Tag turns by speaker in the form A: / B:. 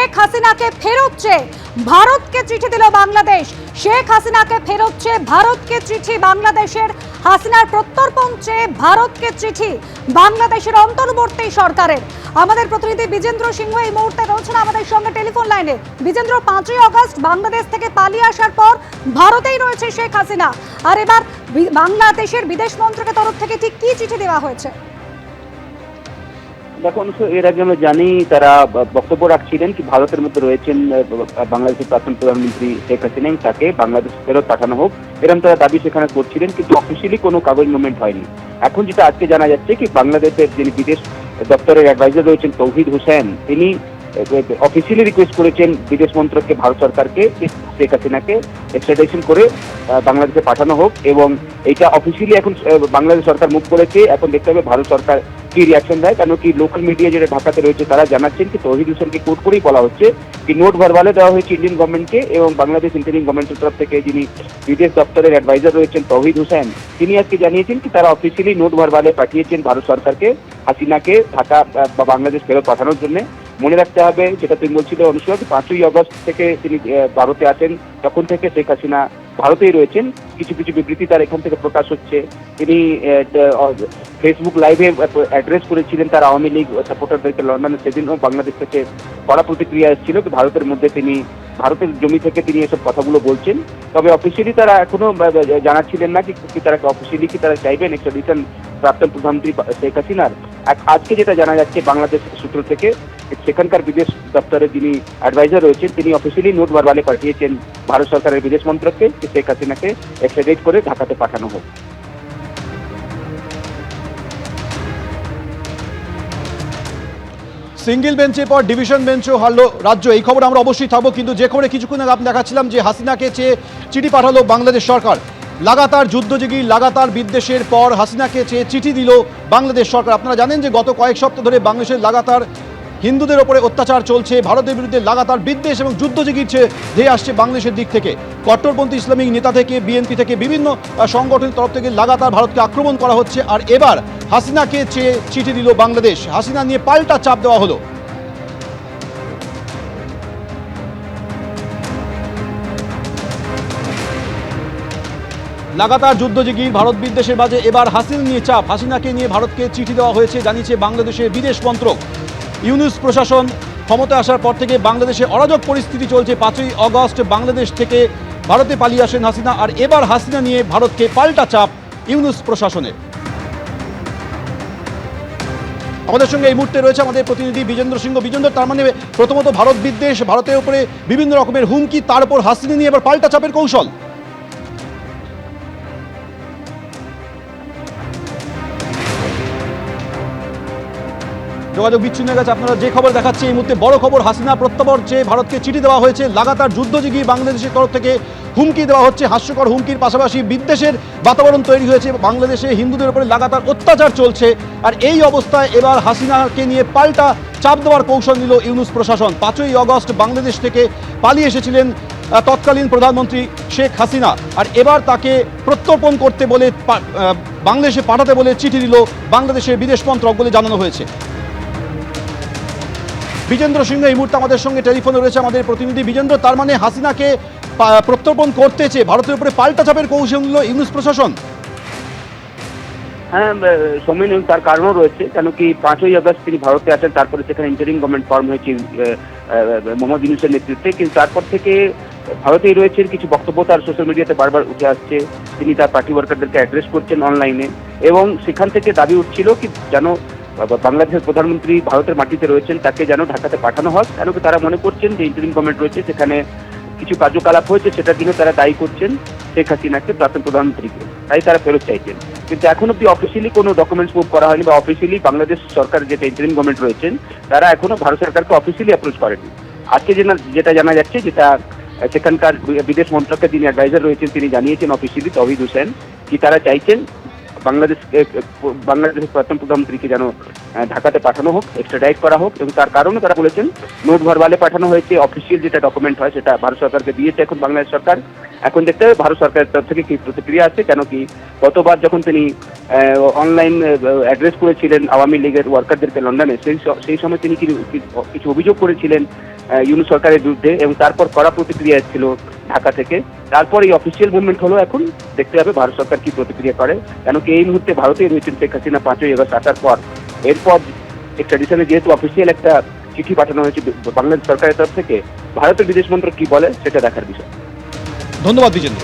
A: শেখ হাসিনাকে ফেরত চেয়ে ভারতকে চিঠি দিল বাংলাদেশ। শেখ হাসিনাকে ফেরত চেয়ে ভারতকে চিঠি বাংলাদেশের। হাসিনার প্রত্যর্পণ চেয়ে ভারতকে চিঠি বাংলাদেশের অন্তর্বর্তী সরকারের। আমাদের প্রতিনিধি বিজেন্দ্র সিংহ এই মুহূর্তে রয়েছেন আমাদের সঙ্গে টেলিফোন লাইনে। বিজেন্দ্র, 5ই আগস্ট বাংলাদেশ থেকে পালিয়ে আসার পর ভারতেই রয়েছে শেখ হাসিনা, আর এবার বাংলাদেশের বিদেশ মন্ত্রকের তরফ থেকে ঠিক কি চিঠি দেওয়া হয়েছে?
B: দেখো, এর আগে আমরা জানি তারা বক্তব্য রাখছিলেন কি ভারতের মধ্যে রয়েছেন বাংলাদেশের প্রাক্তন প্রধানমন্ত্রী শেখ হাসিনা, তাকে বাংলাদেশ ফেরত পাঠানো হোক, এরকম তারা দাবি সেখানে করছিলেন, কিন্তু অফিসিয়ালি কোনো কাগজ মুভমেন্ট হয়নি। এখন যেটা আজকে জানা যাচ্ছে কি বাংলাদেশের যিনি বিদেশ দপ্তরের অ্যাডভাইজার রয়েছেন তৌহিদ হোসেন, তিনি অফিসিয়ালি রিকোয়েস্ট করেছেন বিদেশ মন্ত্রককে, ভারত সরকারকে শেখ হাসিনাকে এক্সট্রাডিশন করে বাংলাদেশে পাঠানো হোক, এবং এটা অফিসিয়ালি এখন বাংলাদেশ সরকার মুভ করেছে। এখন দেখতে হবে ভারত সরকার কি রিয়াকশন দেয়, কেন কি লোকাল মিডিয়া যেটা ঢাকাতে রয়েছে তারা জানাচ্ছেন কি তৌহিদ হোসেনকে কোর্ট করেই বলা হচ্ছে কি নোট ভারবালে দেওয়া হয়েছে ইন্ডিয়ান গভর্নমেন্টকে, এবং বাংলাদেশ ইন্টারিম গভর্নমেন্টের তরফ থেকে যিনি বিদেশ দপ্তরের অ্যাডভাইজার রয়েছেন তৌহিদ হোসেন, তিনি আজকে জানিয়েছেন কি তারা অফিসিয়ালি নোট ভারবালে পাঠিয়েছেন ভারত সরকারকে হাসিনাকে ঢাকা বা বাংলাদেশ ফেরত পাঠানোর জন্য। মনে রাখতে হবে, যেটা তুমি বলছিলে অনুষ্কা, 5ই আগস্ট থেকে তিনি ভারতে আসেন, তখন থেকে শেখ হাসিনা ভারতেই রয়েছেন। কিছু কিছু বিবৃতি তার এখান থেকে প্রকাশ হচ্ছে। তিনি ফেসবুক লাইভে অ্যাড্রেস করেছিলেন তার আওয়ামী লীগ সাপোর্টারদেরকে লন্ডনে, সেদিনও বাংলাদেশ থেকে কড়া প্রতিক্রিয়া এসেছিল ভারতের মধ্যে, তিনি ভারতের জমি থেকে তিনি এসব কথাগুলো বলছেন। তবে অফিসিয়ালি তারা এখনো জানাচ্ছিলেন না কি তারা অফিসিয়ালি কি তারা চাইবেন এক্সট্রাডিশন প্রাক্তন প্রধানমন্ত্রী শেখ হাসিনার। আজকে যেটা জানা যাচ্ছে বাংলাদেশ সূত্র থেকে, সেখানকার বিদেশ দপ্তরের যিনি অ্যাডভাইজার রয়েছেন তিনি অফিসিয়ালি নোট ভারবালে পাঠিয়েছেন ভারত সরকারের বিদেশ মন্ত্রককে শেখ হাসিনাকে এক্সট্রাডিট করে ঢাকাতে পাঠানো হোক।
C: সিঙ্গেল বেঞ্চের পর ডিভিশন বেঞ্চও হারলো রাজ্য, এই খবর আমরা অবশ্যই থাকবো, কিন্তু যে খবরে কিছুক্ষণ আগে আপনি দেখাচ্ছিলাম যে হাসিনাকে চেয়ে চিঠি পাঠালো বাংলাদেশ সরকার। লাগাতার যুদ্ধযোগী লাগাতার বিদ্বেষের পর হাসিনাকে চেয়ে চিঠি দিল বাংলাদেশ সরকার। আপনারা জানেন যে গত কয়েক সপ্তাহ ধরে বাংলাদেশের লাগাতার হিন্দুদের ওপরে অত্যাচার চলছে, ভারতের বিরুদ্ধে লাগাতার বিদ্বেষ এবং যুদ্ধযোগীর ধেয়ে আসছে বাংলাদেশের দিক থেকে। কট্টরপন্থী ইসলামিক নেতা থেকে বিএনপি থেকে বিভিন্ন সংগঠনের তরফ থেকে লাগাতার ভারতকে আক্রমণ করা হচ্ছে, আর এবার হাসিনাকে চেয়ে চিঠি দিল বাংলাদেশ। হাসিনা নিয়ে পাল্টা চাপ দেওয়া হলো। লাগাতার যুদ্ধযোগী ভারত বিদ্বেষের মাঝে এবার হাসিনা নিয়ে চাপ, হাসিনাকে নিয়ে ভারতকে চিঠি দেওয়া হয়েছে জানিয়েছে বাংলাদেশের বিদেশ মন্ত্রক। ইউনূস প্রশাসন ক্ষমতায় আসার পর থেকে বাংলাদেশে অরাজক পরিস্থিতি চলছে। 5ই আগস্ট বাংলাদেশ থেকে ভারতে পালিয়ে আসেন হাসিনা, আর এবার হাসিনা নিয়ে ভারতকে পাল্টা চাপ ইউনূস প্রশাসনের। আমাদের সঙ্গে এই মুহূর্তে রয়েছে আমাদের প্রতিনিধি বিজেন্দ্র সিংহ। বিজেন্দ্র, তার মানে প্রথমত ভারত বিদ্বেষ, ভারতের উপরে বিভিন্ন রকমের হুমকি, তার উপর হাসিনা নিয়ে এবার পাল্টা চাপের কৌশল। যোগাযোগ বিচ্ছিন্ন হয়ে গেছে। আপনারা যে খবর দেখাচ্ছে এই মুহূর্তে বড় খবর, হাসিনা প্রত্যাবর্তন চেয়ে ভারতকে চিঠি দেওয়া হয়েছে। লাগাতার যুদ্ধযোগী বাংলাদেশের তরফ থেকে হুমকি দেওয়া হচ্ছে, হাস্যকর হুমকির পাশাপাশি বিদ্বেষের বাতাবরণ তৈরি হয়েছে। বাংলাদেশে হিন্দুদের উপরে লাগাতার অত্যাচার চলছে, আর এই অবস্থায় এবার হাসিনাকে নিয়ে পাল্টা চাপ দেওয়ার কৌশল নিল ইউনূস প্রশাসন। 5ই আগস্ট বাংলাদেশ থেকে পালিয়ে এসেছিলেন তৎকালীন প্রধানমন্ত্রী শেখ হাসিনা, আর এবার তাকে প্রত্যর্পণ করতে বলে বাংলাদেশে পাঠাতে বলে চিঠি দিল বাংলাদেশের বিদেশ মন্ত্রক বলে জানানো হয়েছে। বিজেন্দ্র সিংহ এই মুহূর্তে আমাদের সঙ্গে টেলিফোনে রয়েছে আমাদের প্রতিনিধি। বিজেন্দ্র, তার মানে হাসিনাকে প্রত্যর্পণ করতে চেয়ে ভারতের উপরে পাল্টা চাপের কৌশল নিল ইউনূস প্রশাসন।
B: হ্যাঁ সময় নেই, তার কারণও রয়েছে, কেন কি 5ই আগস্ট তিনি ভারতে আসেন, তারপরে সেখানে ইন্টারিম গভর্নমেন্ট ফর্ম হয়েছে মোহাম্মদ ইউনূসের নেতৃত্বে, কিন্তু তারপর থেকে ভারতেই রয়েছেন। কিছু বক্তব্য তার সোশ্যাল মিডিয়াতে বারবার উঠে আসছে, তিনি তার পার্টি ওয়ার্কারদেরকে অ্যাড্রেস করছেন অনলাইনে, এবং সেখান থেকে দাবি উঠছিল কি যেন বাংলাদেশের প্রধানমন্ত্রী ভারতের মাটিতে রয়েছেন, তাকে যেন ঢাকাতে পাঠানো হয়, কেন কি তারা মনে করছেন যে ইন্টারিম গভর্নমেন্ট রয়েছে, সেখানে কিছু কার্যকলাপ হয়েছে, সেটার জন্য তারা দায়ী করছেন শেখ হাসিনাকে, প্রাক্তন প্রধানমন্ত্রীকে, তাই তারা ফেরত চাইছেন। কিন্তু এখন অব্দি অফিসিয়ালি কোনো ডকুমেন্টস মুভ করা হয়নি, বা অফিসিয়ালি বাংলাদেশ সরকার যেটা ইন্টারিম গভর্নমেন্ট রয়েছেন তারা এখনো ভারত সরকারকে অফিসিয়ালি অ্যাপ্রোচ করেনি। আজকে যেটা জানা যাচ্ছে, যেটা সেখানকার বিদেশ মন্ত্রকের যিনি অ্যাডভাইজার রয়েছেন তিনি জানিয়েছেন অফিসিয়ালি তৌহিদ হোসেন কি তারা চাইছেন বাংলাদেশের প্রাক্তন প্রধানমন্ত্রীকে যেন ঢাকাতে পাঠানো হোক, এক্সট্রাডাইট করা হোক। এবং তার কারণে তারা বলেছেন নোট ভারবালে পাঠানো হয়েছে, অফিসিয়াল যেটা ডকুমেন্ট হয় সেটা ভারত সরকারকে দিয়েছে এখন বাংলাদেশ সরকার। এখন দেখতে হবে ভারত সরকারের তরফ থেকে কি প্রতিক্রিয়া আছে। কেন কি গতবার যখন তিনি অনলাইন অ্যাড্রেস করেছিলেন আওয়ামী লীগের ওয়ার্কারদেরকে লন্ডনে, সেই সময় তিনি কিছু অভিযোগ করেছিলেন ইউনূস সরকারের বিরুদ্ধে, এবং তারপর কড়া প্রতিক্রিয়া ছিল ঢাকা থেকে। তারপর এই অফিসিয়াল মুভমেন্ট হলো, এখন দেখতে হবে ভারত সরকার কি প্রতিক্রিয়া করে। কেন কি এই মুহূর্তে ভারতেই রয়েছেন শেখ হাসিনা 5ই আগস্ট আসার পর। এরপর এক্সট্রাডিশনে যেহেতু অফিসিয়াল একটা চিঠি পাঠানো হয়েছে বাংলাদেশ সরকারের তরফ থেকে, ভারতের বিদেশ মন্ত্রক কি বলে সেটা দেখার বিষয়।
C: ধন্যবাদ বিজেন্দ্র।